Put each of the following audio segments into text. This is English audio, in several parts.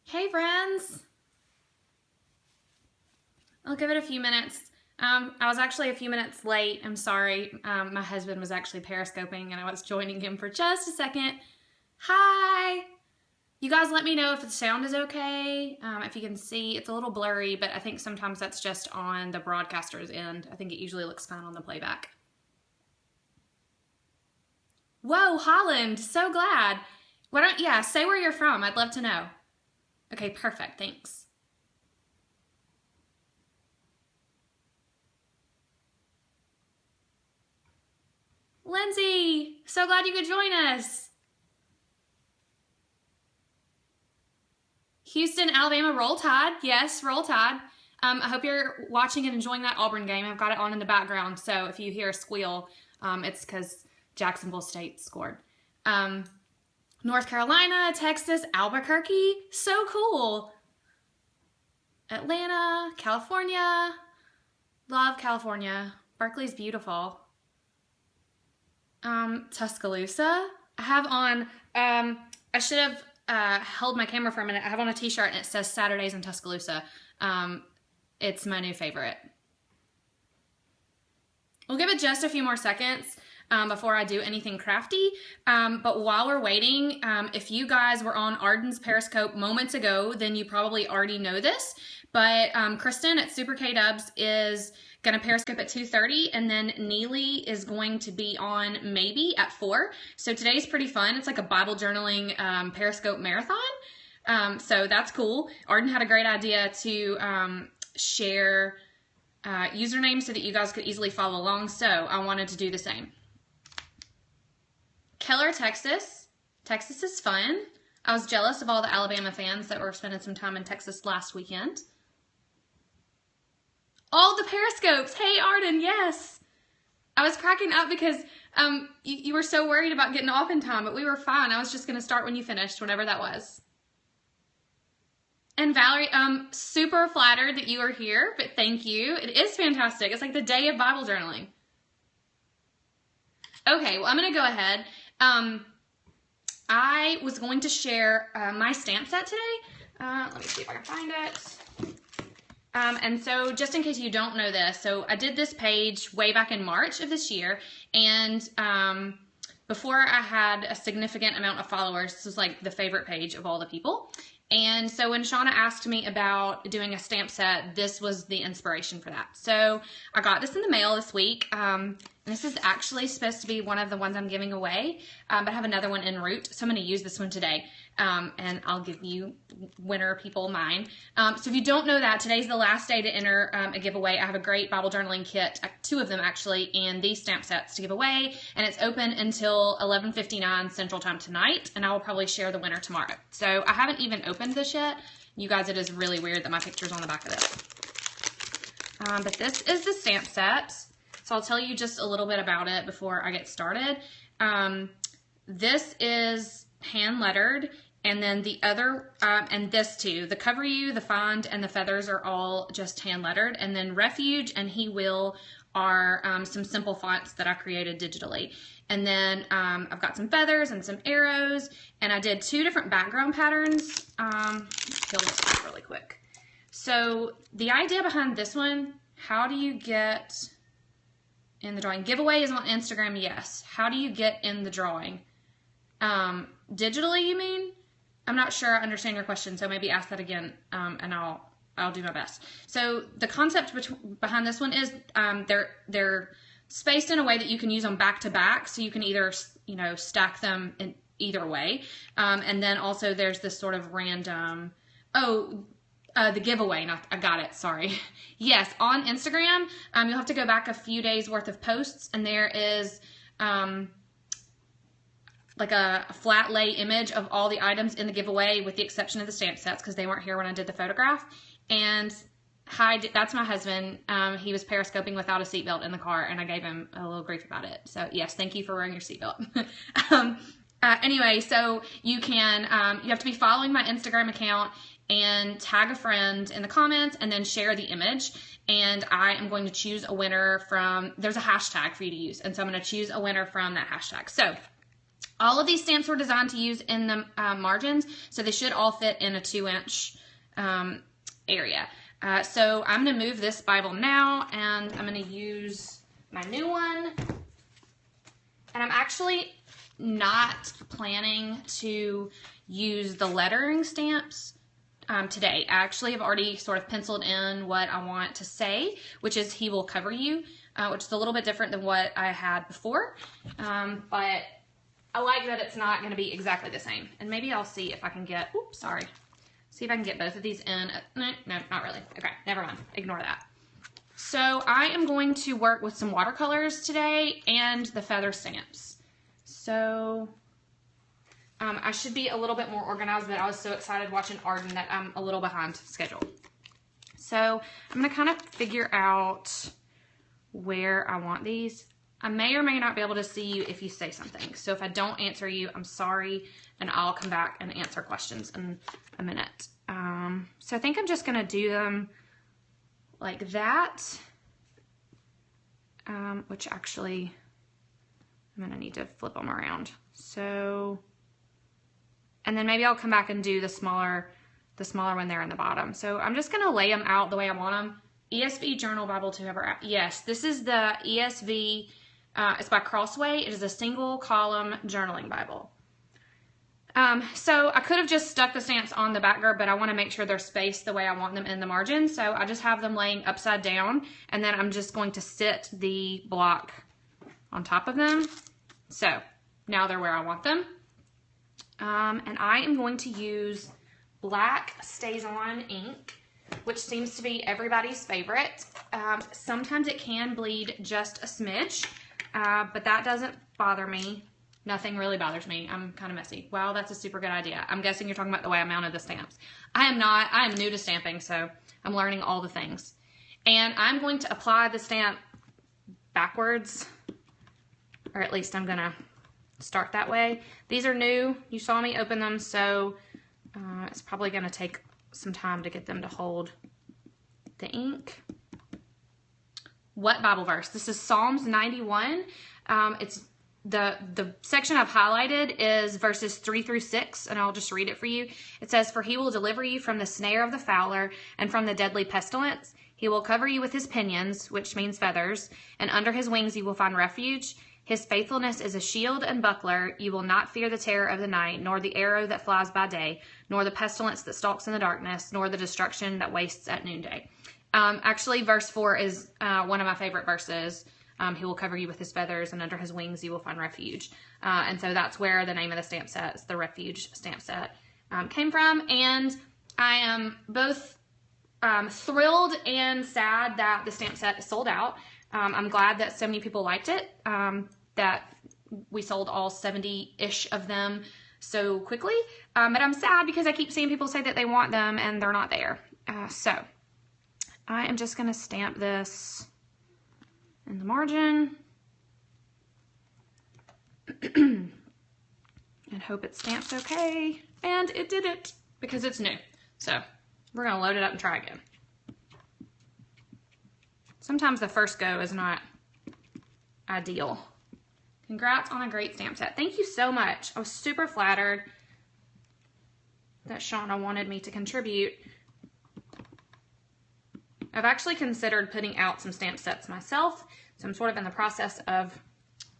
Hey friends! I'll give it a few minutes. I was actually a few minutes late. I'm sorry. My husband was actually periscoping and I was joining him for just a second. Hi! You guys let me know if the sound is okay, if you can see. It's a little blurry, but I think sometimes that's just on the broadcaster's end. I think it usually looks fine on the playback. Whoa, Holland! So glad! Why don't, say where you're from. I'd love to know. Okay, perfect. Thanks. Lindsay, so glad you could join us. Houston, Alabama, Roll Tide. Yes, Roll Tide. I hope you're watching and enjoying that Auburn game. I've got it on in the background, so if you hear a squeal, it's because Jacksonville State scored. North Carolina, Texas, Albuquerque. So cool. Atlanta, California. Love California. Berkeley's beautiful. Tuscaloosa. I have on, I should have held my camera for a minute. I have on a t-shirt and it says Saturdays in Tuscaloosa. It's my new favorite. We'll give it just a few more seconds before I do anything crafty. But while we're waiting, if you guys were on Arden's Periscope moments ago, then you probably already know this. But Kristen at Super K Dubs is going to Periscope at 2:30, and then Neely is going to be on maybe at 4. So today's pretty fun. It's like a Bible journaling Periscope marathon. So that's cool. Arden had a great idea to share usernames so that you guys could easily follow along. So I wanted to do the same. Keller, Texas. Texas is fun. I was jealous of all the Alabama fans that were spending some time in Texas last weekend. All the Periscopes. Hey, Arden, yes. I was cracking up because you were so worried about getting off in time, but we were fine. I was just going to start when you finished, whenever that was. And Valerie, super flattered that you are here, but thank you. It is fantastic. It's like the day of Bible journaling. Okay, well, I'm going to go ahead. I was going to share my stamp set today. Let me see if I can find it. And so just in case you don't know this, so I did this page way back in March of this year, and before I had a significant amount of followers, this was like the favorite page of all the people. And so when Shauna asked me about doing a stamp set, this was the inspiration for that. So I got this in the mail this week. This is actually supposed to be one of the ones I'm giving away, but I have another one en route, so I'm going to use this one today. And I'll give you winner people mine. So if you don't know that, today's the last day to enter a giveaway. I have a great Bible journaling kit, 2 of them actually, and these stamp sets to give away. And it's open until 11:59 Central Time tonight, and I will probably share the winner tomorrow. So I haven't even opened this yet. You guys, it is really weird that my picture's on the back of this. But this is the stamp set. So I'll tell you just a little bit about it before I get started. This is hand lettered. And then the other, and this too, the Cover You, the Find, and the Feathers are all just hand lettered. And then Refuge and He Will are some simple fonts that I created digitally. And then I've got some feathers and some arrows. And I did 2 different background patterns. Peel this off really quick. So the idea behind this one, how do you get in the drawing? Giveaway is on Instagram, yes. How do you get in the drawing? Digitally, you mean? I'm not sure I understand your question, so maybe ask that again, and I'll do my best. So the concept behind this one is they're spaced in a way that you can use them back to back, so you can either stack them in either way, and then also there's this sort of random the giveaway. I got it. Sorry. Yes, on Instagram, you'll have to go back a few days worth of posts, and there is like a flat lay image of all the items in the giveaway with the exception of the stamp sets because they weren't here when I did the photograph. And hi, that's my husband. He was periscoping without a seatbelt in the car and I gave him a little grief about it. So yes, thank you for wearing your seatbelt. Anyway, so you can, you have to be following my Instagram account and tag a friend in the comments and then share the image. And I am going to choose a winner from, there's a hashtag for you to use. And so I'm going to choose a winner from that hashtag. So All of these stamps were designed to use in the margins, so they should all fit in a 2-inch area. So I'm going to move this Bible now, and I'm going to use my new one. And I'm actually not planning to use the lettering stamps today. I actually have already sort of penciled in what I want to say, which is "He will cover you," which is a little bit different than what I had before. But I like that it's not going to be exactly the same. And maybe I'll see if I can get, oops, sorry. See if I can get both of these in. No, not really. Okay, never mind. Ignore that. So I am going to work with some watercolors today and the feather stamps. So I should be a little bit more organized, but I was so excited watching Arden that I'm a little behind schedule. So I'm going to kind of figure out where I want these. I may or may not be able to see you if you say something. So if I don't answer you, I'm sorry, and I'll come back and answer questions in a minute. So I think I'm just going to do them like that, which actually I'm going to need to flip them around. So, and then maybe I'll come back and do the smaller one there in the bottom. So I'm just going to lay them out the way I want them. ESV Journal Bible to whoever. Yes, this is the ESV. It's by Crossway. It is a single column journaling Bible. So I could have just stuck the stamps on the back guard, but I want to make sure they're spaced the way I want them in the margin. So I just have them laying upside down, and then I'm just going to sit the block on top of them. So now they're where I want them. And I am going to use black StazOn ink, which seems to be everybody's favorite. Sometimes it can bleed just a smidge, but that doesn't bother me. Nothing really bothers me. I'm kind of messy. Wow, that's a super good idea. I'm guessing you're talking about the way I mounted the stamps. I am not. I am new to stamping, so I'm learning all the things. And I'm going to apply the stamp backwards, or at least I'm going to start that way. These are new. You saw me open them, so it's probably going to take some time to get them to hold the ink. What Bible verse? This is Psalms 91. It's the section I've highlighted is verses 3 through 6, and I'll just read it for you. It says, "For he will deliver you from the snare of the fowler and from the deadly pestilence. He will cover you with his pinions," which means feathers, "and under his wings you will find refuge. His faithfulness is a shield and buckler. You will not fear the terror of the night, nor the arrow that flies by day, nor the pestilence that stalks in the darkness, nor the destruction that wastes at noonday." Actually, verse 4 is one of my favorite verses. He will cover you with his feathers, and under his wings you will find refuge. And so that's where the name of the stamp set, the Refuge stamp set, came from. And I am both thrilled and sad that the stamp set is sold out. I'm glad that so many people liked it, that we sold all 70-ish of them so quickly. But I'm sad because I keep seeing people say that they want them and they're not there. So I am just going to stamp this in the margin and hope it stamps okay. And it did it because it's new. So we're going to load it up and try again. Sometimes the first go is not ideal. Congrats on a great stamp set. Thank you so much. I was super flattered that Shauna wanted me to contribute. I've actually considered putting out some stamp sets myself, so I'm sort of in the process of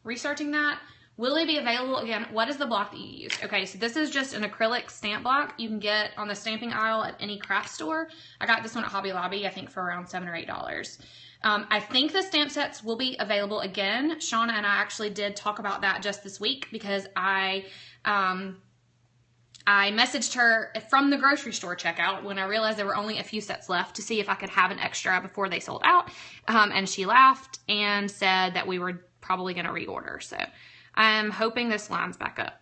researching that. Will they be available again? What is the block that you use? Okay, so this is just an acrylic stamp block you can get on the stamping aisle at any craft store. I got this one at Hobby Lobby, I think for around $7 or $8. I think the stamp sets will be available again. Shauna and I actually did talk about that just this week because I messaged her from the grocery store checkout when I realized there were only a few sets left to see if I could have an extra before they sold out. And she laughed and said that we were probably going to reorder. So I'm hoping this lines back up.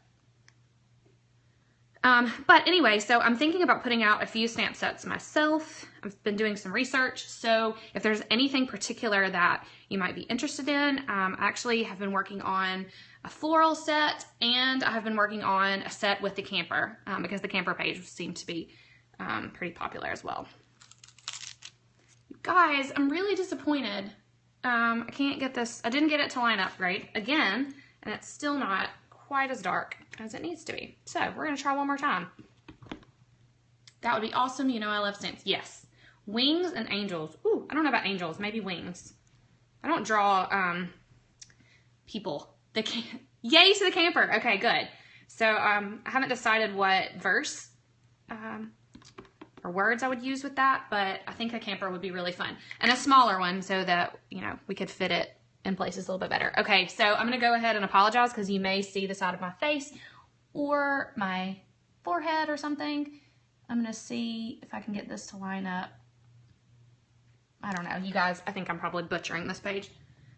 But anyway, so I'm thinking about putting out a few stamp sets myself. I've been doing some research. So if there's anything particular that you might be interested in, I actually have been working on a floral set, and I have been working on a set with the camper because the camper page seemed to be pretty popular as well. You guys, I'm really disappointed. I can't get this. I didn't get it to line up right again, and it's still not quite as dark as it needs to be. So we're gonna try one more time. That would be awesome. You know I love stamps. Yes. Wings and angels. Ooh, I don't know about angels. Maybe wings. I don't draw people. Yay to the camper. Okay, good. So I haven't decided what verse or words I would use with that, but I think a camper would be really fun. And a smaller one so that, you know, we could fit it in places a little bit better. Okay, so I'm going to go ahead and apologize because you may see the side of my face or my forehead or something. I'm going to see if I can get this to line up. I don't know. You guys, I think I'm probably butchering this page.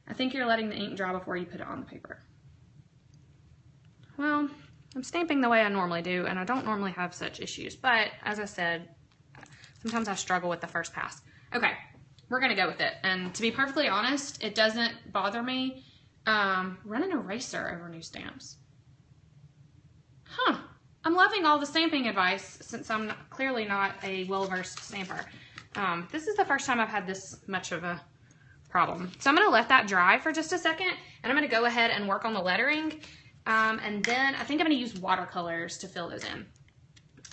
I think you're letting the ink dry before you put it on the paper. Well, I'm stamping the way I normally do, and I don't normally have such issues. But, as I said, sometimes I struggle with the first pass. Okay, we're going to go with it. And to be perfectly honest, it doesn't bother me. Run an eraser over new stamps. Huh. I'm loving all the stamping advice since I'm clearly not a well-versed stamper. This is the first time I've had this much of a problem. So I'm going to let that dry for just a second, and I'm going to go ahead and work on the lettering. And then I think I'm going to use watercolors to fill those in.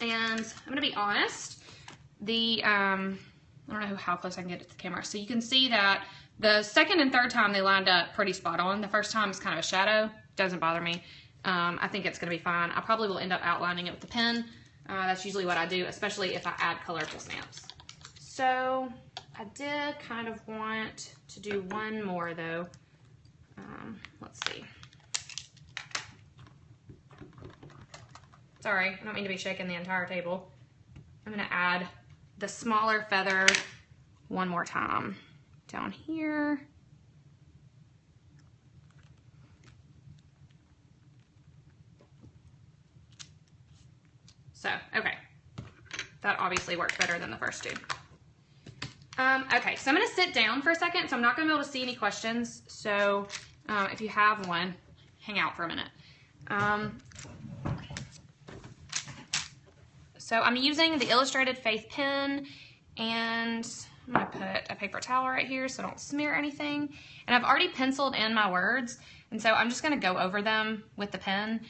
And I'm going to be honest, I don't know how close I can get it to the camera. So you can see that the second and third time they lined up pretty spot on. The first time is kind of a shadow. Doesn't bother me. I think it's going to be fine. I probably will end up outlining it with the pen. That's usually what I do, especially if I add colorful stamps. So I did kind of want to do one more though. Let's see. Sorry, I don't mean to be shaking the entire table. I'm going to add the smaller feather one more time down here. So, okay. That obviously worked better than the first two. Okay, so I'm going to sit down for a second, so I'm not going to be able to see any questions. So, if you have one, hang out for a minute. So I'm using the Illustrated Faith pen, and I'm going to put a paper towel right here so I don't smear anything. And I've already penciled in my words, and so I'm just going to go over them with the pen.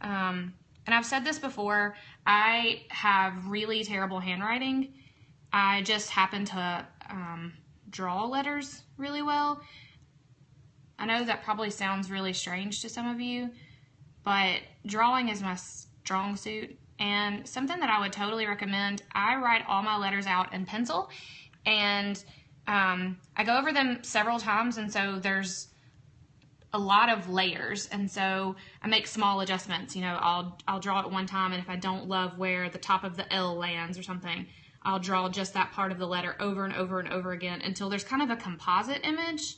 And I've said this before, I have really terrible handwriting. I just happen to draw letters really well. I know that probably sounds really strange to some of you, but drawing is my strong suit. And something that I would totally recommend, I write all my letters out in pencil, and I go over them several times, and so there's a lot of layers, and so I make small adjustments. You know, I'll draw it one time, and if I don't love where the top of the L lands or something, I'll draw just that part of the letter over and over and over again until there's kind of a composite image,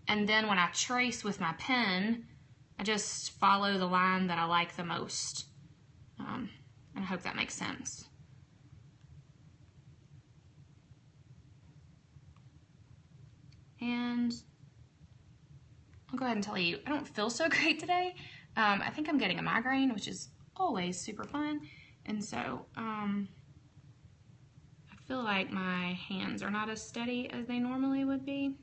and then when I trace with my pen, I just follow the line that I like the most. And I hope that makes sense. And I'll go ahead and tell you, I don't feel so great today. I think I'm getting a migraine, which is always super fun. And so I feel like my hands are not as steady as they normally would be.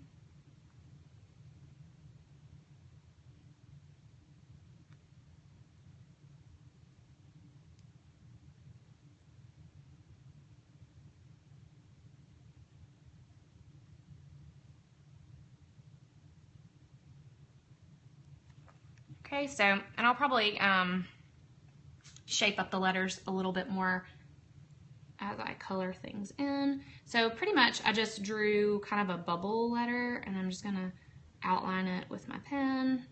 Okay, so, and I'll probably shape up the letters a little bit more as I color things in. So pretty much I just drew kind of a bubble letter, and I'm just gonna outline it with my pen.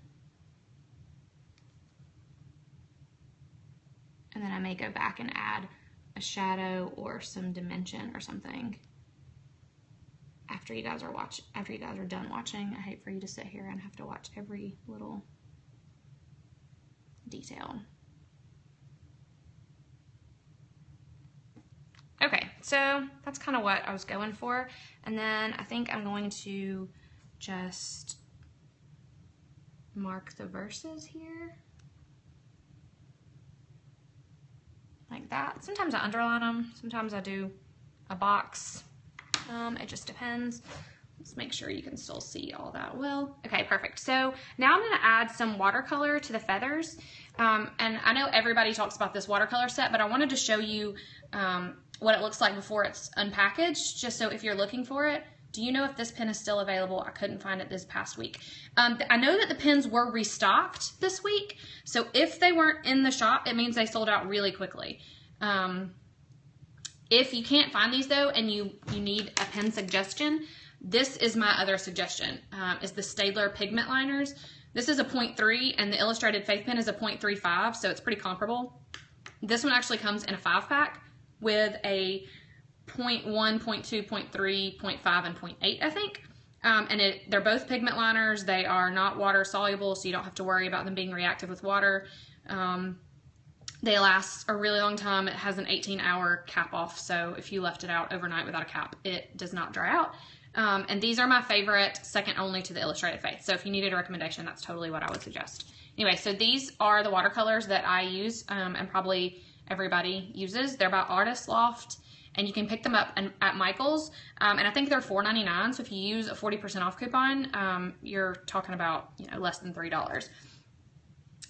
And then I may go back and add a shadow or some dimension or something after you guys are done watching. I hate for you to sit here and have to watch every little detail. Okay, so that's kind of what I was going for. And then I think I'm going to just mark the verses here. Like that. Sometimes I underline them, sometimes I do a box. It just depends. Let's make sure you can still see all that well. Okay, perfect. So now I'm gonna add some watercolor to the feathers. And I know everybody talks about this watercolor set, but I wanted to show you what it looks like before it's unpackaged, just so if you're looking for it. Do you know if this pen is still available? I couldn't find it this past week. I know that the pens were restocked this week, so if they weren't in the shop, it means they sold out really quickly. If you can't find these though, and you need a pen suggestion, this is my other suggestion, is the Staedtler pigment liners. This is a 0.3 and the Illustrated Faith pen is a 0.35, so it's pretty comparable. This one actually comes in a 5-pack with a 0.1, 0.2, 0.3, 0.5, and 0.8, I think. And they're both pigment liners. They are not water soluble, so you don't have to worry about them being reactive with water. They last a really long time. It has an 18-hour cap off, so if you left it out overnight without a cap, it does not dry out. And these are my favorite, second only to the Illustrated Faith. So if you needed a recommendation, that's totally what I would suggest. Anyway, so these are the watercolors that I use, and probably everybody uses. They're by Artist Loft, and you can pick them up at Michael's. And I think they're $4.99. So if you use a 40% off coupon, you're talking about, you know, less than $3.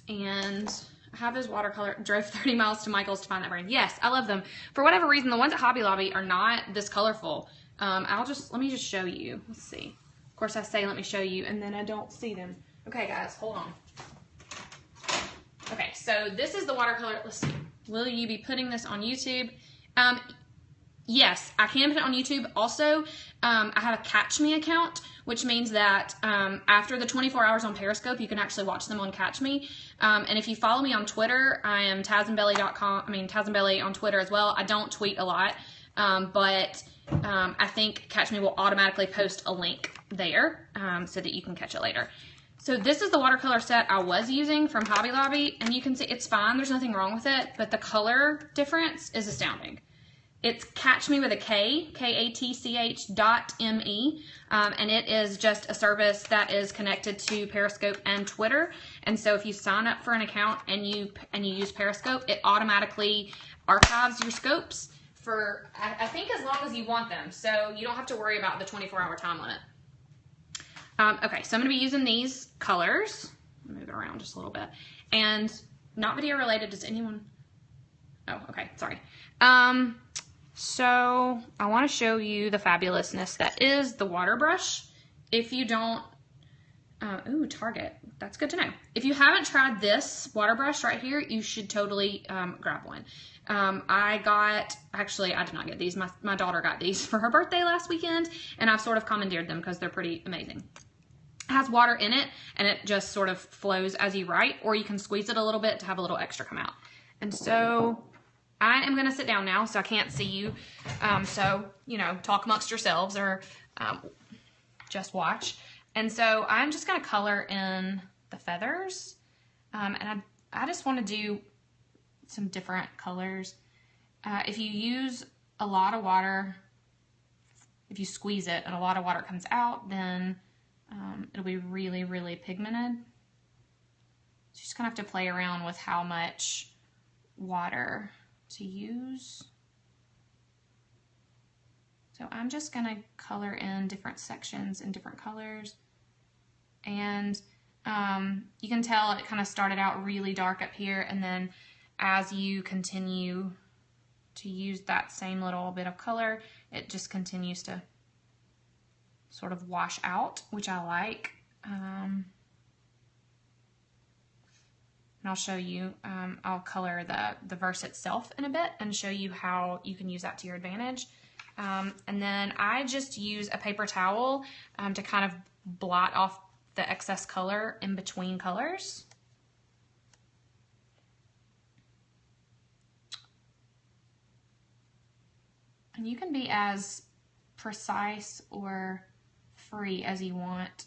And I have this watercolor, drove 30 miles to Michael's to find that brand. Yes, I love them. For whatever reason, the ones at Hobby Lobby are not this colorful. Let me just show you. Let's see. Of course I say let me show you and then I don't see them. Okay guys, hold on. Okay, so this is the watercolor. Let's see. Will you be putting this on YouTube? Yes, I can put it on YouTube. Also, I have a Catch Me account, which means that after the 24 hours on Periscope, you can actually watch them on Catch Me. And if you follow me on Twitter, I am TazandBelly.com. I mean, TazandBelly on Twitter as well. I don't tweet a lot, but I think Catch Me will automatically post a link there so that you can catch it later. So this is the watercolor set I was using from Hobby Lobby, and you can see it's fine. There's nothing wrong with it, but the color difference is astounding. It's Catch Me with a K, KATCH.me, and it is just a service that is connected to Periscope and Twitter. And so if you sign up for an account and you use Periscope, it automatically archives your scopes for, I think, as long as you want them. So you don't have to worry about the 24-hour time limit. Okay, so I'm going to be using these colors. Move it around just a little bit. And not video related. Does anyone? Oh, okay, sorry. So I want to show you the fabulousness that is the water brush. If you don't, ooh, Target. That's good to know. If you haven't tried this water brush right here, you should totally grab one. Actually, I did not get these. My daughter got these for her birthday last weekend, and I've sort of commandeered them because they're pretty amazing. It has water in it, and it just sort of flows as you write, or you can squeeze it a little bit to have a little extra come out. And so I am going to sit down now, so I can't see you. So, you know, talk amongst yourselves or just watch. And so I'm just going to color in the feathers. And I just want to do some different colors. If you use a lot of water, if you squeeze it and a lot of water comes out, then it'll be really, really pigmented. So you're just going to have to play around with how much water to use. So I'm just going to color in different sections in different colors. And you can tell it kind of started out really dark up here, and then as you continue to use that same little bit of color, it just continues to sort of wash out, which I like. And I'll show you, I'll color the verse itself in a bit and show you how you can use that to your advantage. And then I just use a paper towel to kind of blot off the excess color in between colors. And you can be as precise or free as you want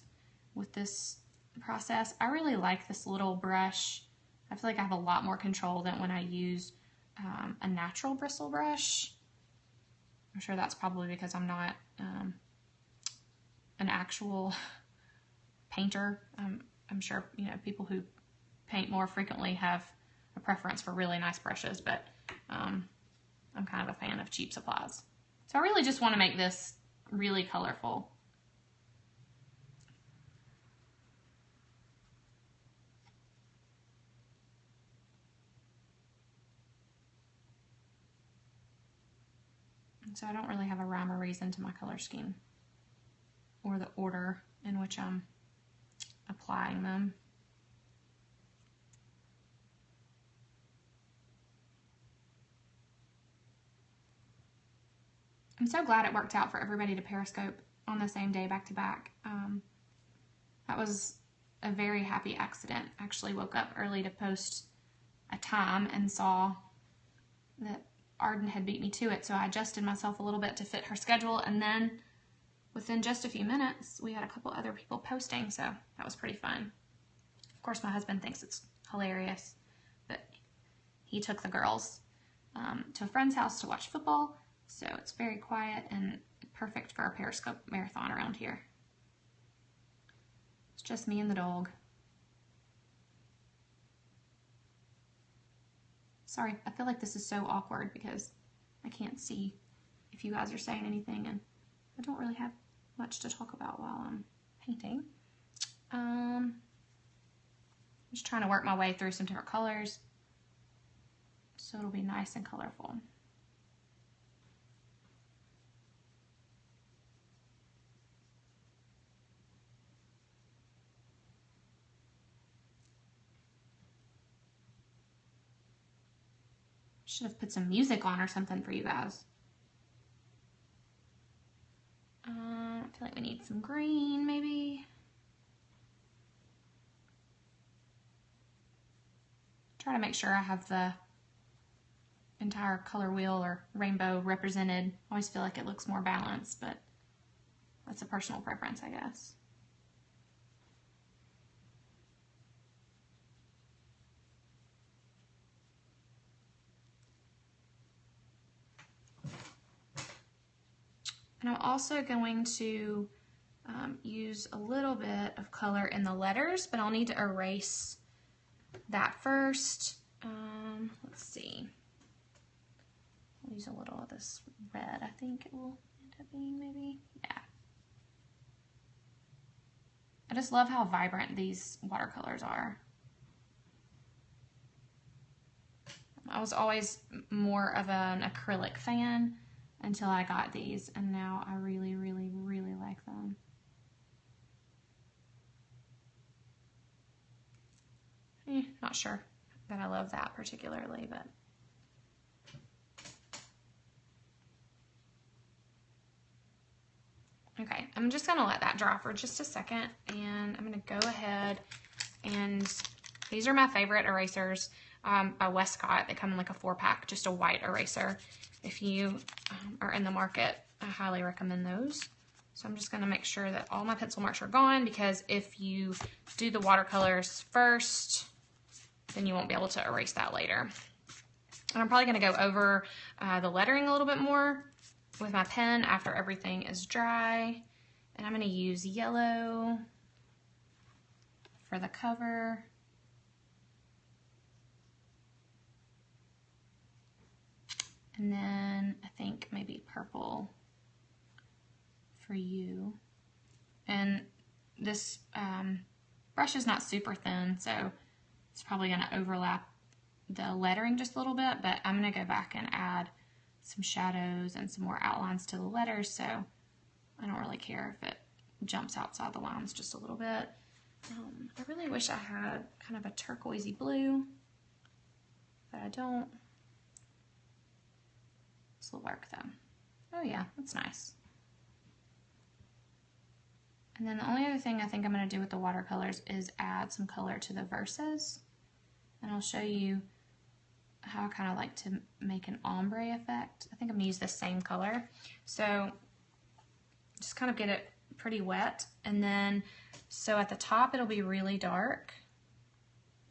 with this process. I really like this little brush. I feel like I have a lot more control than when I use a natural bristle brush. I'm sure that's probably because I'm not an actual painter. I'm sure, you know, people who paint more frequently have a preference for really nice brushes, but I'm kind of a fan of cheap supplies. So I really just want to make this really colorful. So I don't really have a rhyme or reason to my color scheme or the order in which I'm applying them. I'm so glad it worked out for everybody to Periscope on the same day back to back. That was a very happy accident. I actually woke up early to post a time and saw that Arden had beat me to it, so I adjusted myself a little bit to fit her schedule, and then within just a few minutes we had a couple other people posting, so that was pretty fun. Of course my husband thinks it's hilarious, but he took the girls to a friend's house to watch football, so it's very quiet and perfect for a Periscope marathon around here. It's just me and the dog. Sorry, I feel like this is so awkward because I can't see if you guys are saying anything, and I don't really have much to talk about while I'm painting. I'm just trying to work my way through some different colors so it'll be nice and colorful. Should have put some music on or something for you guys. I feel like we need some green, maybe. Try to make sure I have the entire color wheel or rainbow represented. I always feel like it looks more balanced, but that's a personal preference, I guess. And I'm also going to use a little bit of color in the letters, but I'll need to erase that first. Let's see. I'll use a little of this red, I think it will end up being, maybe. Yeah. I just love how vibrant these watercolors are. I was always more of an acrylic fan until I got these, and now I really, really, really like them. Not sure that I love that particularly, but okay, I'm just gonna let that dry for just a second, and I'm gonna go ahead and these are my favorite erasers by Westcott. They come in like a 4-pack, just a white eraser. If you are in the market, I highly recommend those. So I'm just gonna make sure that all my pencil marks are gone, because if you do the watercolors first, then you won't be able to erase that later. And I'm probably gonna go over the lettering a little bit more with my pen after everything is dry. And I'm gonna use yellow for the cover. And then I think maybe purple for you. And this brush is not super thin, so it's probably gonna overlap the lettering just a little bit, but I'm gonna go back and add some shadows and some more outlines to the letters, so I don't really care if it jumps outside the lines just a little bit. I really wish I had kind of a turquoisey blue, but I don't. This will work though. Oh yeah, that's nice. And then the only other thing I think I'm going to do with the watercolors is add some color to the verses. And I'll show you how I kind of like to make an ombre effect. I think I'm going to use the same color. So just kind of get it pretty wet. And then, so at the top it'll be really dark.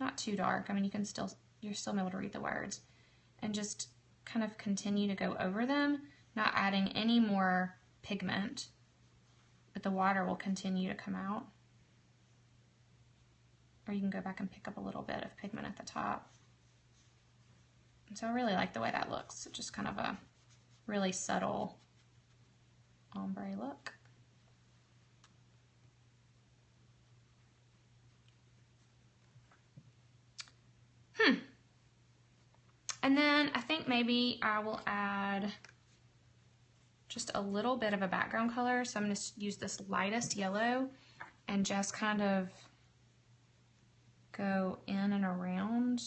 Not too dark. I mean, you're still able to read the words. And just kind of continue to go over them, not adding any more pigment, but the water will continue to come out. Or you can go back and pick up a little bit of pigment at the top. And so I really like the way that looks. It's just kind of a really subtle ombre look. And then I think maybe I will add just a little bit of a background color. So I'm going to use this lightest yellow and just kind of go in and around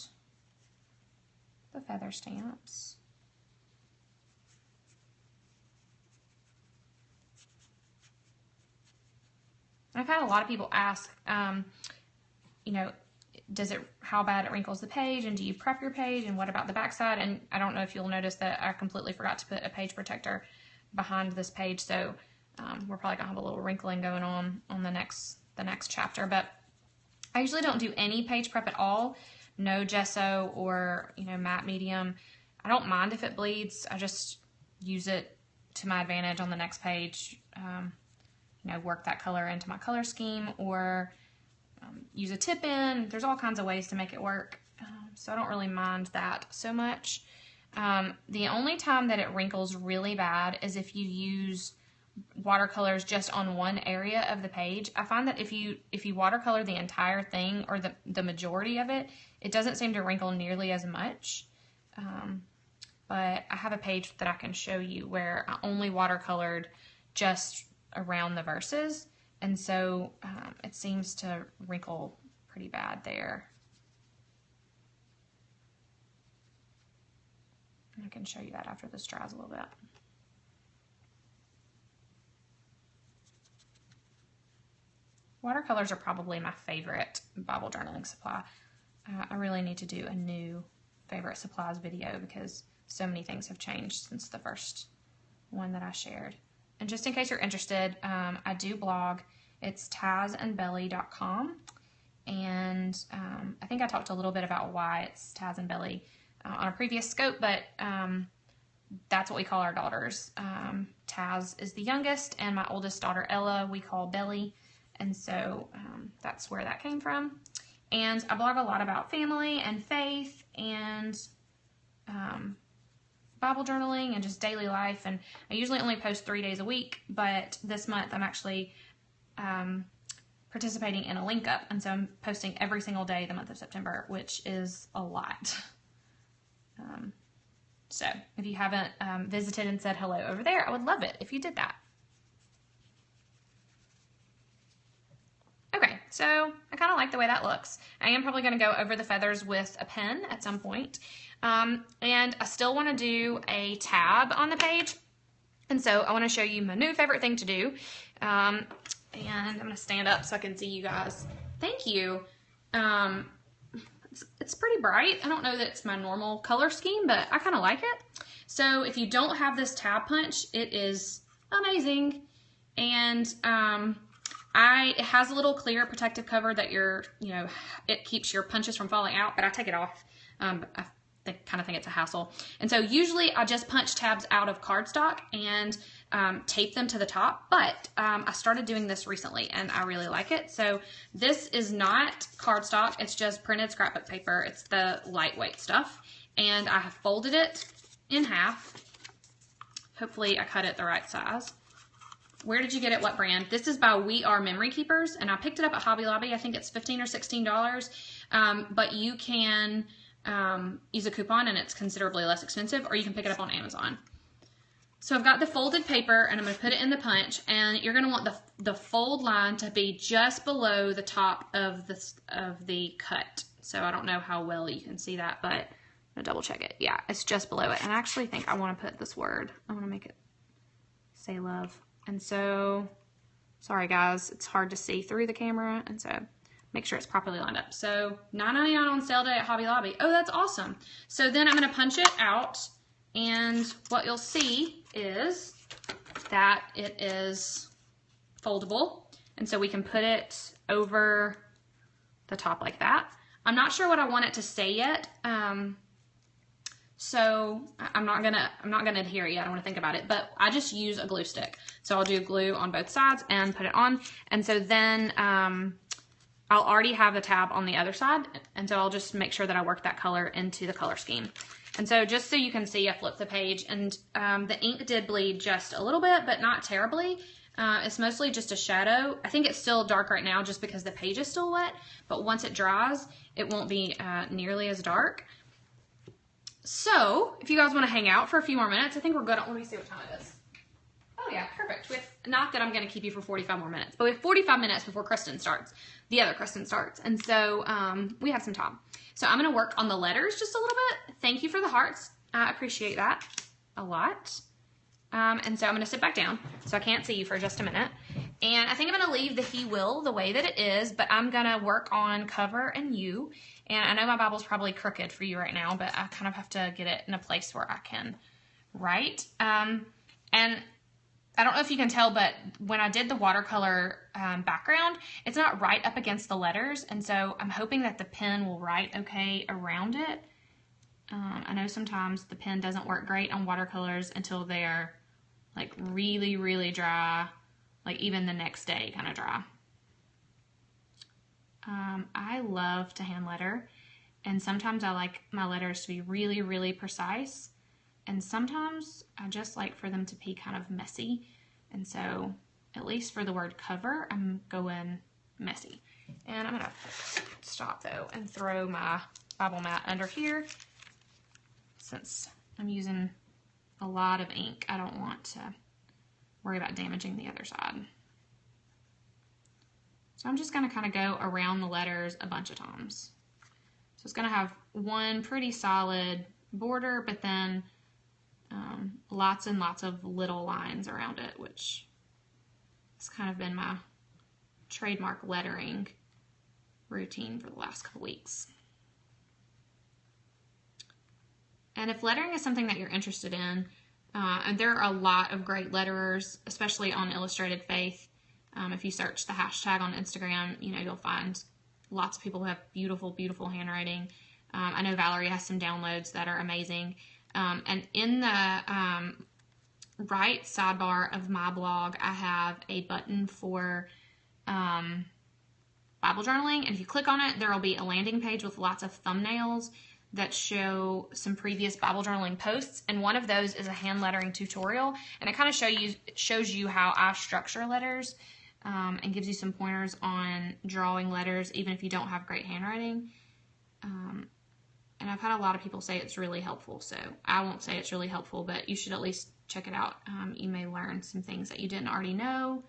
the feather stamps. I've had a lot of people ask, you know, how bad it wrinkles the page, and do you prep your page, and what about the backside? And I don't know if you'll notice that I completely forgot to put a page protector behind this page, so we're probably gonna have a little wrinkling going on the next chapter. But I usually don't do any page prep at all, no gesso or, you know, matte medium. I don't mind if it bleeds. I just use it to my advantage on the next page. You know, work that color into my color scheme, or use a tip in. There's all kinds of ways to make it work, so I don't really mind that so much. The only time that it wrinkles really bad is if you use watercolors just on one area of the page. I find that if you watercolor the entire thing, or the majority of it, it doesn't seem to wrinkle nearly as much. But I have a page that I can show you where I only watercolored just around the verses, and so it seems to wrinkle pretty bad there. I can show you that after this dries a little bit. Watercolors are probably my favorite Bible journaling supply. I really need to do a new favorite supplies video because so many things have changed since the first one that I shared. And just in case you're interested, I do blog. It's tazandbelly.com, and I think I talked a little bit about why it's Taz and Belly on a previous scope, but that's what we call our daughters. Taz is the youngest, and my oldest daughter Ella we call Belly, and so that's where that came from. And I blog a lot about family and faith and Bible journaling and just daily life, and I usually only post 3 days a week, but this month I'm actually participating in a link up, and so I'm posting every single day the month of September, which is a lot. So if you haven't visited and said hello over there, I would love it if you did that. Okay, so I kind of like the way that looks. I am probably going to go over the feathers with a pen at some point. And I still want to do a tab on the page. And so I want to show you my new favorite thing to do. And I'm going to stand up so I can see you guys. Thank you. It's pretty bright. I don't know that it's my normal color scheme, but I kind of like it. So if you don't have this tab punch, it is amazing. And it has a little clear protective cover that it keeps your punches from falling out, but I take it off. I kind of think it's a hassle. And so usually I just punch tabs out of cardstock and tape them to the top, but I started doing this recently and I really like it. So this is not cardstock, it's just printed scrapbook paper. It's the lightweight stuff, and I have folded it in half. Hopefully I cut it the right size. Where did you get it? What brand? This is by We Are Memory Keepers, and I picked it up at Hobby Lobby. I think it's $15 or $16, but you can use a coupon and it's considerably less expensive, or you can pick it up on Amazon. So I've got the folded paper and I'm going to put it in the punch, and you're going to want the fold line to be just below the top of the cut. So I don't know how well you can see that, but I'm going to double check it. Yeah, it's just below it. And I actually think I want to put this word. I want to make it say love. And so, sorry guys, it's hard to see through the camera, and so make sure it's properly lined up. So $9.99 on sale day at Hobby Lobby. Oh, that's awesome. So then I'm going to punch it out, and what you'll see is that it is foldable, and so we can put it over the top like that. I'm not sure what I want it to say yet. So I'm not gonna adhere yet. I want to think about it, but I just use a glue stick. So I'll do glue on both sides and put it on. And so then I'll already have the tab on the other side. And so I'll just make sure that I work that color into the color scheme. And so just so you can see, I flipped the page, and the ink did bleed just a little bit, but not terribly. It's mostly just a shadow. I think it's still dark right now just because the page is still wet, but once it dries, it won't be nearly as dark. So, if you guys want to hang out for a few more minutes, I think we're good. Let me see what time it is. Oh yeah, perfect. Not that I'm going to keep you for 45 more minutes, but we have 45 minutes before Kristen starts. The other Kristen starts. And so we have some time. So I'm going to work on the letters just a little bit. Thank you for the hearts. I appreciate that a lot. And so I'm going to sit back down so I can't see you for just a minute. And I think I'm going to leave the he will the way that it is, but I'm going to work on cover and you. And I know my Bible's probably crooked for you right now, but I kind of have to get it in a place where I can write. And I don't know if you can tell, but when I did the watercolor background, it's not right up against the letters. And so I'm hoping that the pen will write okay around it. I know sometimes the pen doesn't work great on watercolors until they're like really, really dry, like even the next day kind of dry. I love to hand letter, and sometimes I like my letters to be really, really precise, and sometimes I just like for them to be kind of messy. And so at least for the word cover, I'm going messy. And I'm gonna stop though and throw my Bible mat under here. Since I'm using a lot of ink, I don't want to worry about damaging the other side. So I'm just going to kind of go around the letters a bunch of times. So it's going to have one pretty solid border, but then lots and lots of little lines around it, which has kind of been my trademark lettering routine for the last couple weeks. And if lettering is something that you're interested in, and there are a lot of great letterers, especially on Illustrated Faith. If you search the hashtag on Instagram, you'll find lots of people who have beautiful, beautiful handwriting. I know Valerie has some downloads that are amazing. And in the right sidebar of my blog, I have a button for Bible journaling. And if you click on it, there will be a landing page with lots of thumbnails that show some previous Bible journaling posts, and one of those is a hand lettering tutorial, and it kind of shows you how I structure letters, and gives you some pointers on drawing letters even if you don't have great handwriting. And I've had a lot of people say it's really helpful, so I won't say it's really helpful, but you should at least check it out. You may learn some things that you didn't already know.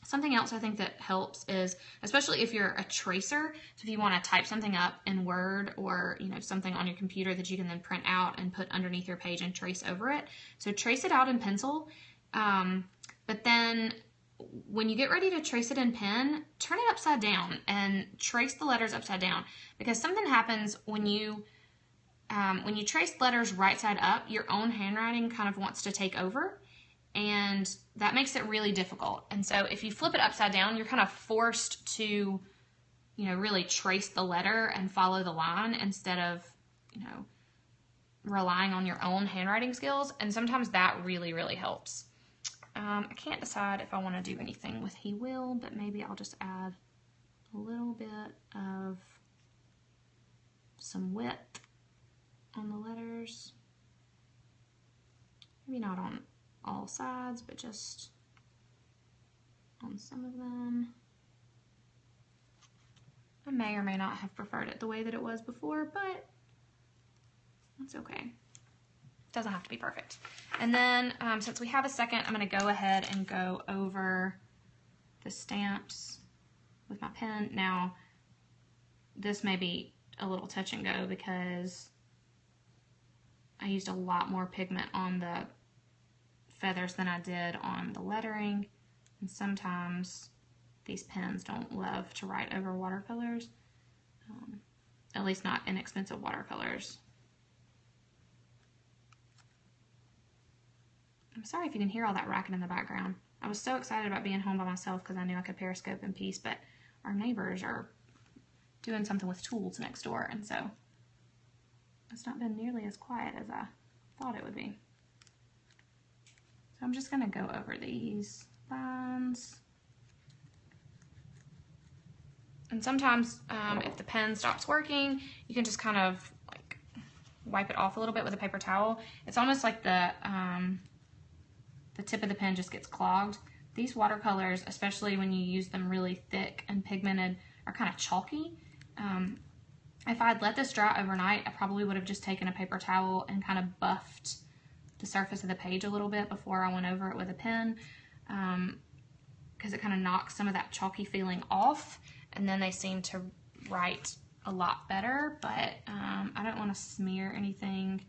Something else I think that helps is, especially if you're a tracer, so if you want to type something up in Word or something on your computer that you can then print out and put underneath your page and trace over it. So trace it out in pencil, but then when you get ready to trace it in pen, turn it upside down and trace the letters upside down, because something happens when you trace letters right side up, your own handwriting kind of wants to take over. And that makes it really difficult. And so if you flip it upside down, you're kind of forced to, really trace the letter and follow the line instead of, relying on your own handwriting skills. And sometimes that really, really helps. I can't decide if I want to do anything with he will, but maybe I'll just add a little bit of some width on the letters. Maybe not on all sides, but just on some of them. I may or may not have preferred it the way that it was before, but that's okay. Doesn't have to be perfect. And then since we have a second, I'm going to go ahead and go over the stamps with my pen. Now, this may be a little touch and go because I used a lot more pigment on the feathers than I did on the lettering, and sometimes these pens don't love to write over watercolors, at least not inexpensive watercolors. I'm sorry if you can hear all that racket in the background. I was so excited about being home by myself because I knew I could Periscope in peace, but our neighbors are doing something with tools next door, and so it's not been nearly as quiet as I thought it would be. So I'm just going to go over these lines. And sometimes if the pen stops working, you can just kind of like wipe it off a little bit with a paper towel. It's almost like the tip of the pen just gets clogged. These watercolors, especially when you use them really thick and pigmented, are kind of chalky. If I had let this dry overnight, I probably would have just taken a paper towel and kind of buffed the surface of the page a little bit before I went over it with a pen, because it kind of knocks some of that chalky feeling off, and then they seem to write a lot better. But I don't want to smear anything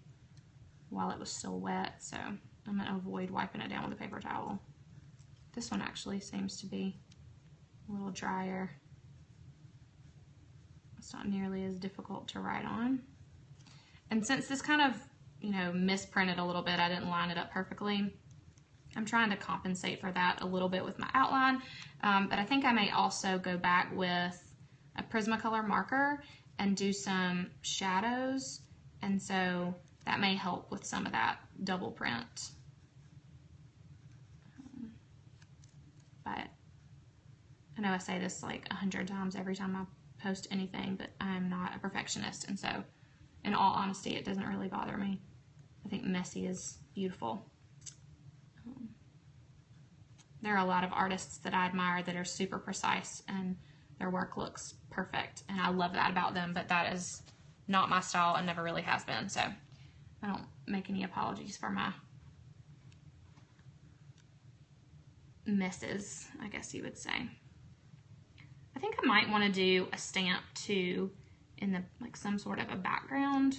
while it was still wet, so I'm going to avoid wiping it down with a paper towel. This one actually seems to be a little drier. It's not nearly as difficult to write on. And since this kind of, you know, misprinted a little bit, I didn't line it up perfectly, I'm trying to compensate for that a little bit with my outline. But I think I may also go back with a Prismacolor marker and do some shadows, and so that may help with some of that double print. But I know I say this like 100 times every time I post anything, but I'm not a perfectionist, and so in all honesty, it doesn't really bother me. I think messy is beautiful. There are a lot of artists that I admire that are super precise and their work looks perfect, and I love that about them, but that is not my style and never really has been, so I don't make any apologies for my messes, I guess you would say. I think I might want to do a stamp too in the, like, some sort of a background,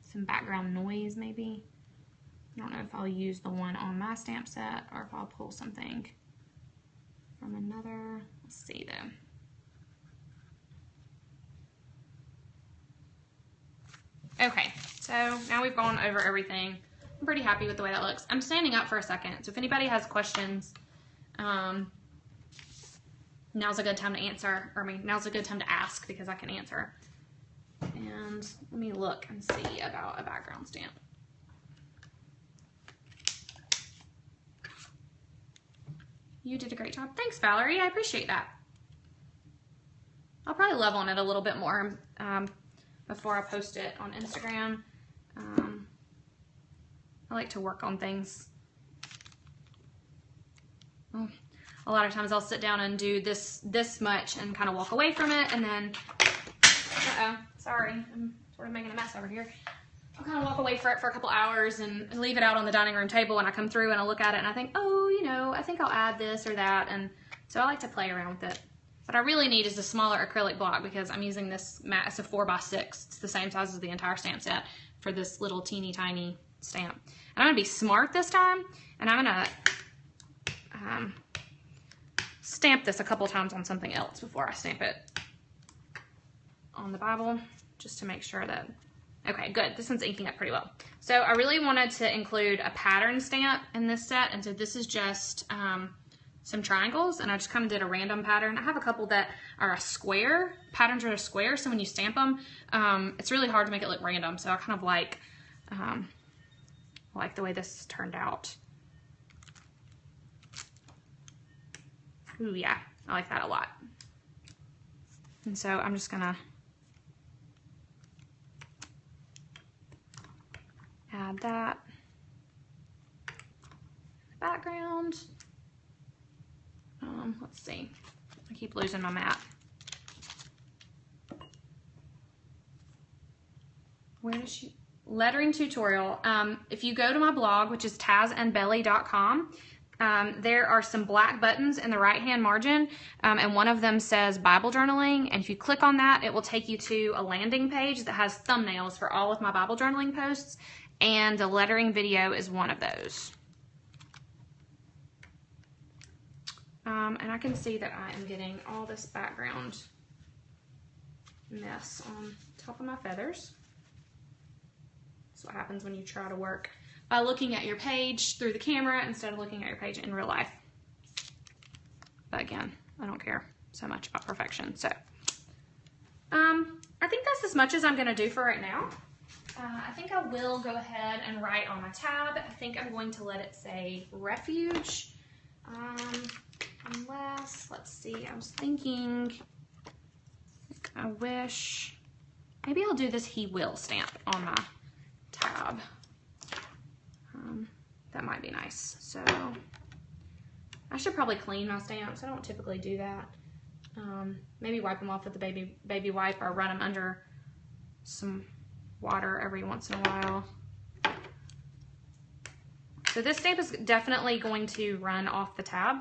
some background noise maybe. I don't know if I'll use the one on my stamp set or if I'll pull something from another. Let's see though. Okay, so now we've gone over everything. I'm pretty happy with the way that looks. I'm standing up for a second, so if anybody has questions, now's a good time to answer, or I mean, now's a good time to ask because I can answer. And let me look and see about a background stamp. You did a great job. Thanks, Valerie. I appreciate that. I'll probably love on it a little bit more before I post it on Instagram. I like to work on things. A lot of times I'll sit down and do this much and kind of walk away from it, and then, sorry, I'm sort of making a mess over here. I'll kind of walk away for a couple hours and leave it out on the dining room table, and I come through and I look at it and I think, oh, you know, I think I'll add this or that, and so I like to play around with it. What I really need is a smaller acrylic block because I'm using this mat. It's a 4x6. It's the same size as the entire stamp set for this little teeny tiny stamp. And I'm gonna be smart this time, and I'm gonna stamp this a couple times on something else before I stamp it on the Bible, just to make sure that, okay, good. This one's inking up pretty well. So I really wanted to include a pattern stamp in this set, and so this is just some triangles, and I just kind of did a random pattern. I have a couple that are a square, patterns are a square, so when you stamp them, it's really hard to make it look random, so I kind of like the way this turned out. Ooh, yeah, I like that a lot. And so I'm just gonna add that background. Let's see, I keep losing my mat. Where is she? Lettering tutorial. If you go to my blog, which is tazandbelly.com, there are some black buttons in the right hand margin, and one of them says Bible journaling, and if you click on that, it will take you to a landing page that has thumbnails for all of my Bible journaling posts, and the lettering video is one of those. And I can see that I am getting all this background mess on top of my feathers. That's what happens when you try to work by looking at your page through the camera instead of looking at your page in real life. But again, I don't care so much about perfection. So I think that's as much as I'm going to do for right now. I think I will go ahead and write on my tab. I think I'm going to let it say refuge. Unless, let's see, I was thinking, I wish, maybe I'll do this he will stamp on my tab. That might be nice. So I should probably clean my stamps. I don't typically do that. Maybe wipe them off with the baby wipe, or run them under some water every once in a while. So this stamp is definitely going to run off the tab,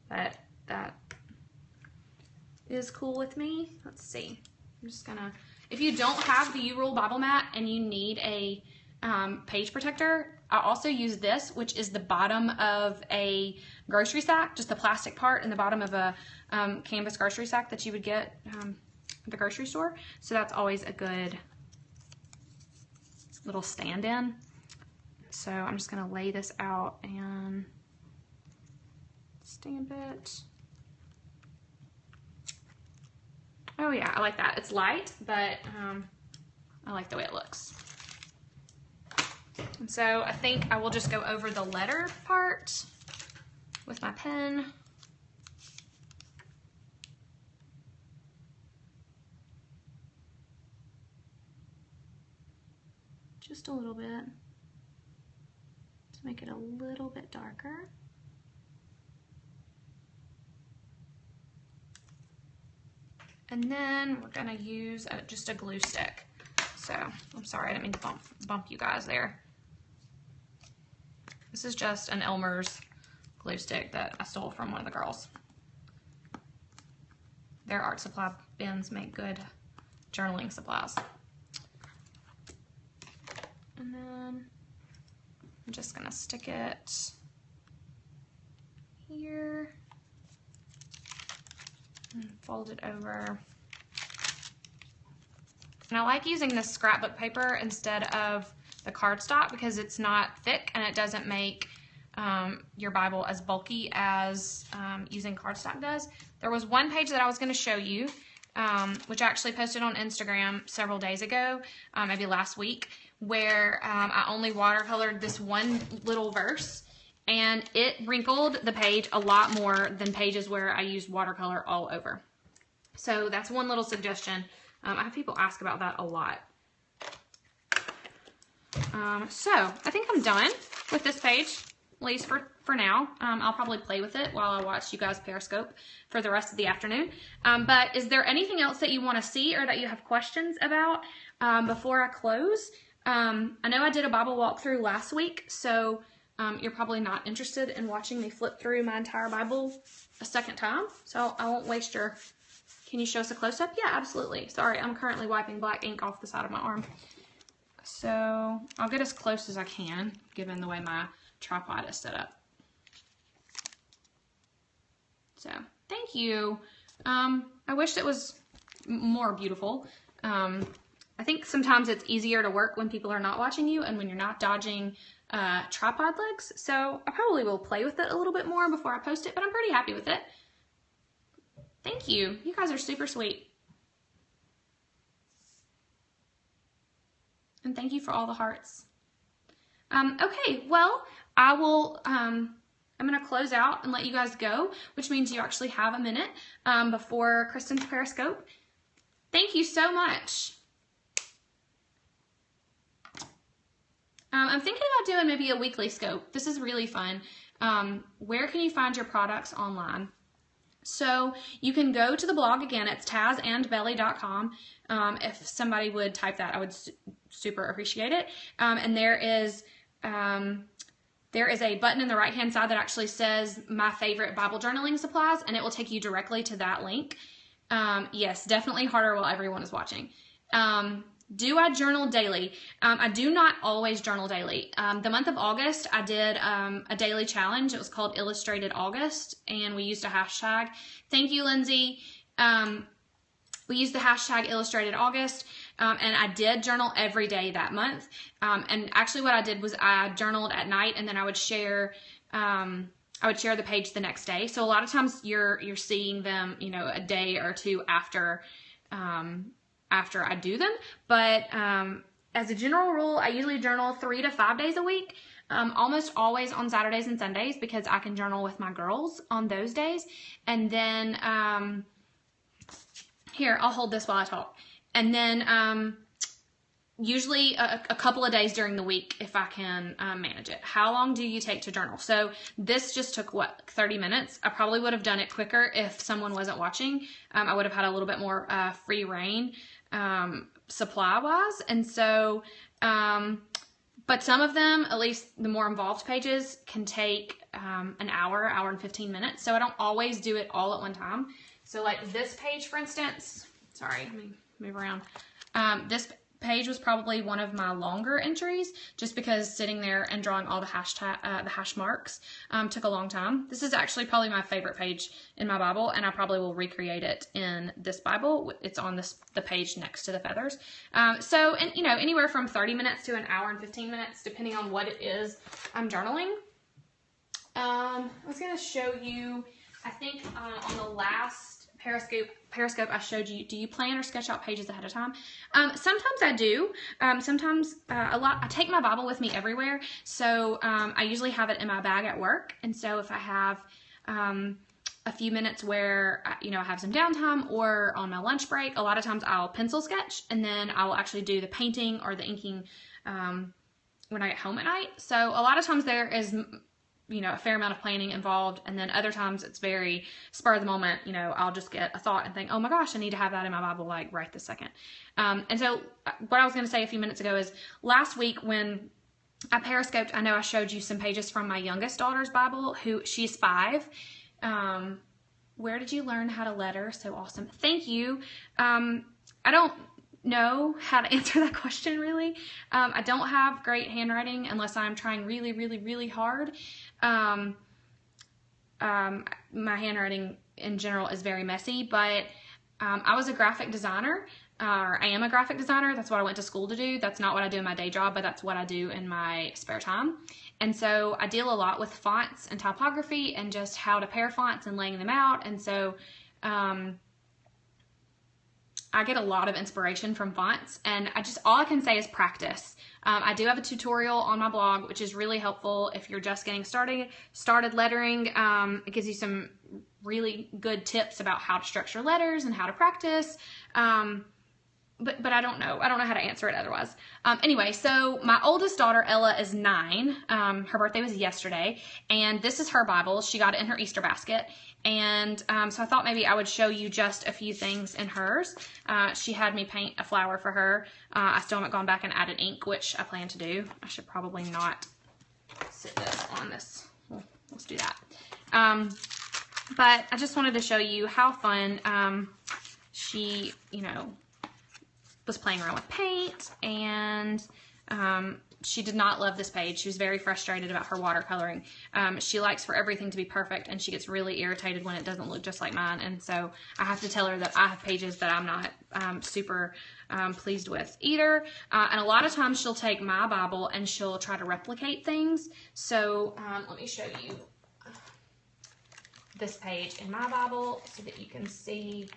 but that is cool with me. Let's see. I'm just gonna, if you don't have the U-Rule Bible mat and you need a page protector, I also use this, which is the bottom of a grocery sack, just the plastic part in the bottom of a canvas grocery sack that you would get at the grocery store. So that's always a good little stand-in. So I'm just gonna lay this out and stamp it. Oh yeah, I like that. It's light, but I like the way it looks. And so I think I will just go over the letter part with my pen. Just a little bit to make it a little bit darker. And then we're gonna use just a glue stick. So, I'm sorry, I didn't mean to bump you guys there. This is just an Elmer's glue stick that I stole from one of the girls. Their art supply bins make good journaling supplies. And then I'm just gonna stick it here and fold it over. And I like using this scrapbook paper instead of the cardstock because it's not thick and it doesn't make your Bible as bulky as using cardstock does. There was one page that I was going to show you, which I actually posted on Instagram several days ago, maybe last week, where I only watercolored this one little verse, and it wrinkled the page a lot more than pages where I used watercolor all over. So that's one little suggestion. I have people ask about that a lot. So I think I'm done with this page, at least for now. I'll probably play with it while I watch you guys Periscope for the rest of the afternoon. But is there anything else that you want to see or that you have questions about before I close? I know I did a Bible walkthrough last week, so you're probably not interested in watching me flip through my entire Bible a second time, so I won't waste your... Can you show us a close-up? Yeah, absolutely. Sorry, I'm currently wiping black ink off the side of my arm. So I'll get as close as I can, given the way my tripod is set up. So, thank you. I wish it was more beautiful. I think sometimes it's easier to work when people are not watching you and when you're not dodging tripod legs. So I probably will play with it a little bit more before I post it, but I'm pretty happy with it. Thank you. You guys are super sweet. And thank you for all the hearts. Okay, well, I will, I'm going to close out and let you guys go, which means you actually have a minute before Kristen's Periscope. Thank you so much. I'm thinking about doing maybe a weekly scope. This is really fun. Where can you find your products online? So you can go to the blog again. It's tazandbelly.com. If somebody would type that, I would super appreciate it. And there is a button in the right hand side that actually says my favorite Bible journaling supplies, and it will take you directly to that link. Yes, definitely harder while everyone is watching. Do I journal daily? I do not always journal daily. The month of August, I did a daily challenge. It was called Illustrated August, and we used a hashtag. Thank you, Lindsay. We used the hashtag Illustrated August, and I did journal every day that month. And actually what I did was I journaled at night, and then I would share the page the next day. So a lot of times you're seeing them, you know, a day or two after I do them. But as a general rule, I usually journal 3 to 5 days a week, almost always on Saturdays and Sundays, because I can journal with my girls on those days. And then, here, I'll hold this while I talk. And then usually a couple of days during the week if I can manage it. How long do you take to journal? So this just took, what, 30 minutes? I probably would have done it quicker if someone wasn't watching. I would have had a little bit more free reign. supply-wise. And so, but some of them, at least the more involved pages, can take an hour and 15 minutes. So I don't always do it all at one time. So like this page, for instance, sorry, let me move around. This page was probably one of my longer entries, just because sitting there and drawing all the hash marks took a long time. This is actually probably my favorite page in my Bible, and I probably will recreate it in this Bible. It's on the page next to the feathers. So, and you know, anywhere from 30 minutes to an hour and 15 minutes, depending on what it is I'm journaling. I was going to show you, I think on the last Periscope I showed you, do you plan or sketch out pages ahead of time? Sometimes I do. Sometimes I take my Bible with me everywhere. So I usually have it in my bag at work. And so if I have a few minutes where, you know, I have some downtime or on my lunch break, a lot of times I'll pencil sketch, and then I will actually do the painting or the inking when I get home at night. So a lot of times there is, you know, a fair amount of planning involved, and then other times it's very spur of the moment. You know, I'll just get a thought and think, oh my gosh, I need to have that in my Bible like right this second. And so what I was going to say a few minutes ago is last week when I Periscoped, I know I showed you some pages from my youngest daughter's Bible, she's 5. Where did you learn how to letter? So awesome. Thank you. I don't know how to answer that question really. I don't have great handwriting unless I'm trying really, really, really hard. My handwriting in general is very messy, but I was a graphic designer, or I am a graphic designer. That's what I went to school to do. That's not what I do in my day job, but that's what I do in my spare time. And so I deal a lot with fonts and typography and just how to pair fonts and laying them out. And so I get a lot of inspiration from fonts, and all I can say is practice. I do have a tutorial on my blog, which is really helpful if you're just getting started lettering. It gives you some really good tips about how to structure letters and how to practice. But I don't know how to answer it otherwise. Anyway, so my oldest daughter, Ella, is 9. Her birthday was yesterday, and this is her Bible. She got it in her Easter basket. And so I thought maybe I would show you just a few things in hers. She had me paint a flower for her. I still haven't gone back and added ink, which I plan to do. I should probably not sit this on this. Well, let's do that. But I just wanted to show you how fun she, you know, was playing around with paint, and she did not love this page. She was very frustrated about her watercoloring. She likes for everything to be perfect, and she gets really irritated when it doesn't look just like mine. And so I have to tell her that I have pages that I'm not super pleased with either. And a lot of times she'll take my Bible and she'll try to replicate things. So let me show you this page in my Bible so that you can see.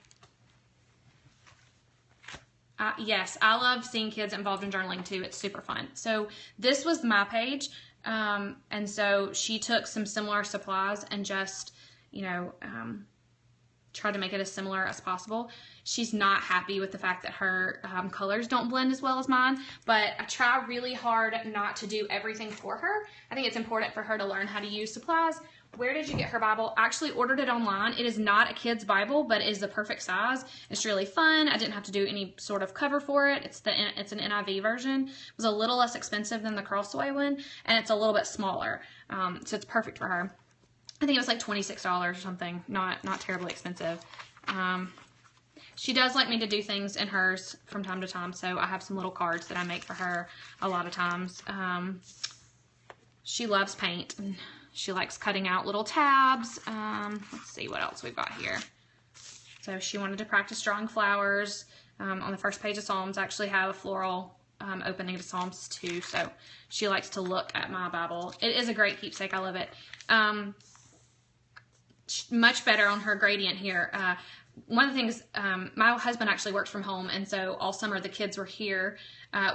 Yes, I love seeing kids involved in journaling too. It's super fun. So this was my page, and so she took some similar supplies and just, you know, tried to make it as similar as possible. She's not happy with the fact that her colors don't blend as well as mine, but I try really hard not to do everything for her. I think it's important for her to learn how to use supplies. Where did you get her Bible? I actually ordered it online. It is not a kid's Bible, but it is the perfect size. It's really fun. I didn't have to do any sort of cover for it. It's an NIV version. It was a little less expensive than the Crossway one, and it's a little bit smaller. So it's perfect for her. I think it was like $26 or something. Not terribly expensive. She does like me to do things in hers from time to time, so I have some little cards that I make for her a lot of times. She loves paint, and she likes cutting out little tabs. Let's see what else we've got here. So she wanted to practice drawing flowers. On the first page of Psalms, I actually have a floral opening to Psalms too. So she likes to look at my Bible. It is a great keepsake. I love it. Much better on her gradient here. One of the things, my husband actually works from home, and so all summer the kids were here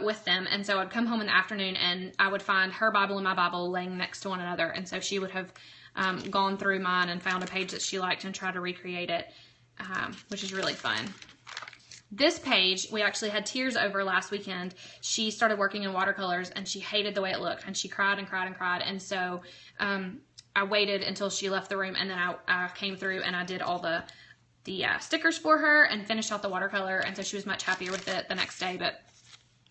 with them, and so I'd come home in the afternoon and I would find her Bible and my Bible laying next to one another, and so she would have gone through mine and found a page that she liked and tried to recreate it, which is really fun. This page, we actually had tears over last weekend. She started working in watercolors and she hated the way it looked, and she cried and cried and cried, and so I waited until she left the room, and then I came through and I did all the the stickers for her and finished out the watercolor, and so she was much happier with it the next day. But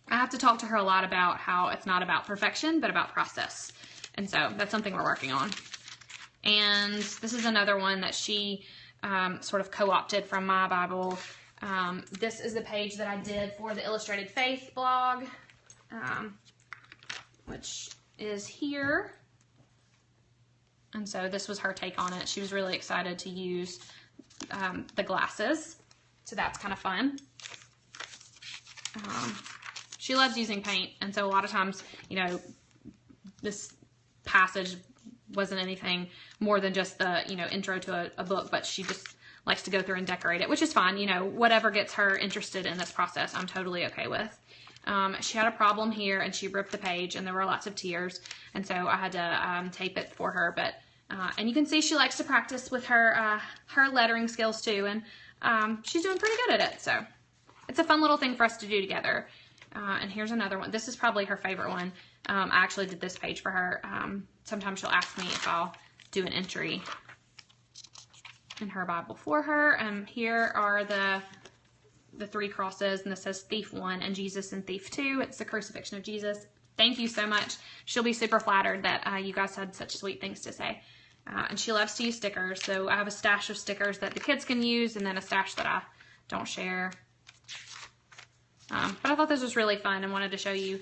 I have to talk to her a lot about how it's not about perfection, but about process. And so that's something we're working on. And this is another one that she sort of co-opted from my Bible. This is the page that I did for the Illustrated Faith blog, which is here. And so this was her take on it. She was really excited to use the glasses. So that's kind of fun. She loves using paint. And so a lot of times, you know, this passage wasn't anything more than just the, you know, intro to a book, but she just likes to go through and decorate it, which is fine. You know, whatever gets her interested in this process, I'm totally okay with. She had a problem here, and she ripped the page, and there were lots of tears, and so I had to tape it for her. But and you can see she likes to practice with her her lettering skills too, and she's doing pretty good at it. So it's a fun little thing for us to do together. And here's another one. This is probably her favorite one. I actually did this page for her. Sometimes she'll ask me if I'll do an entry in her Bible for her. Here are the 3 crosses, and this says Thief 1 and Jesus and Thief 2. It's the crucifixion of Jesus. Thank you so much. She'll be super flattered that you guys had such sweet things to say. And she loves to use stickers, so I have a stash of stickers that the kids can use, and then a stash that I don't share. But I thought this was really fun and wanted to show you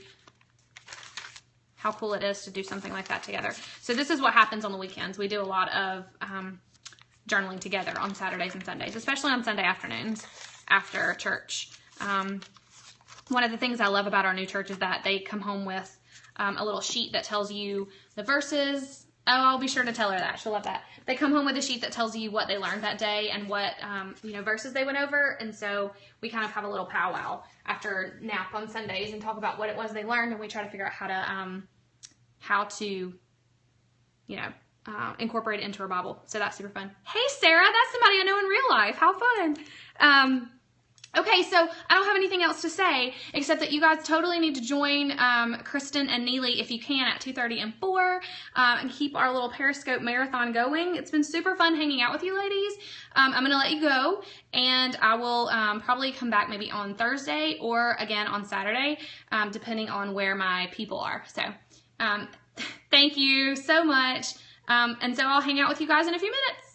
how cool it is to do something like that together. So this is what happens on the weekends. We do a lot of journaling together on Saturdays and Sundays, especially on Sunday afternoons after church. One of the things I love about our new church is that they come home with a little sheet that tells you the verses. Oh, I'll be sure to tell her that. She'll love that. They come home with a sheet that tells you what they learned that day and what you know, verses they went over. And so we kind of have a little powwow after nap on Sundays and talk about what it was they learned, and we try to figure out how to you know, incorporate it into our Bible. So that's super fun. Hey, Sarah, that's somebody I know in real life. How fun. Okay, so I don't have anything else to say except that you guys totally need to join Kristen and Neely if you can at 2:30 and 4 and keep our little Periscope marathon going. It's been super fun hanging out with you ladies. I'm going to let you go, and I will probably come back maybe on Thursday or again on Saturday, depending on where my people are. So thank you so much, and so I'll hang out with you guys in a few minutes.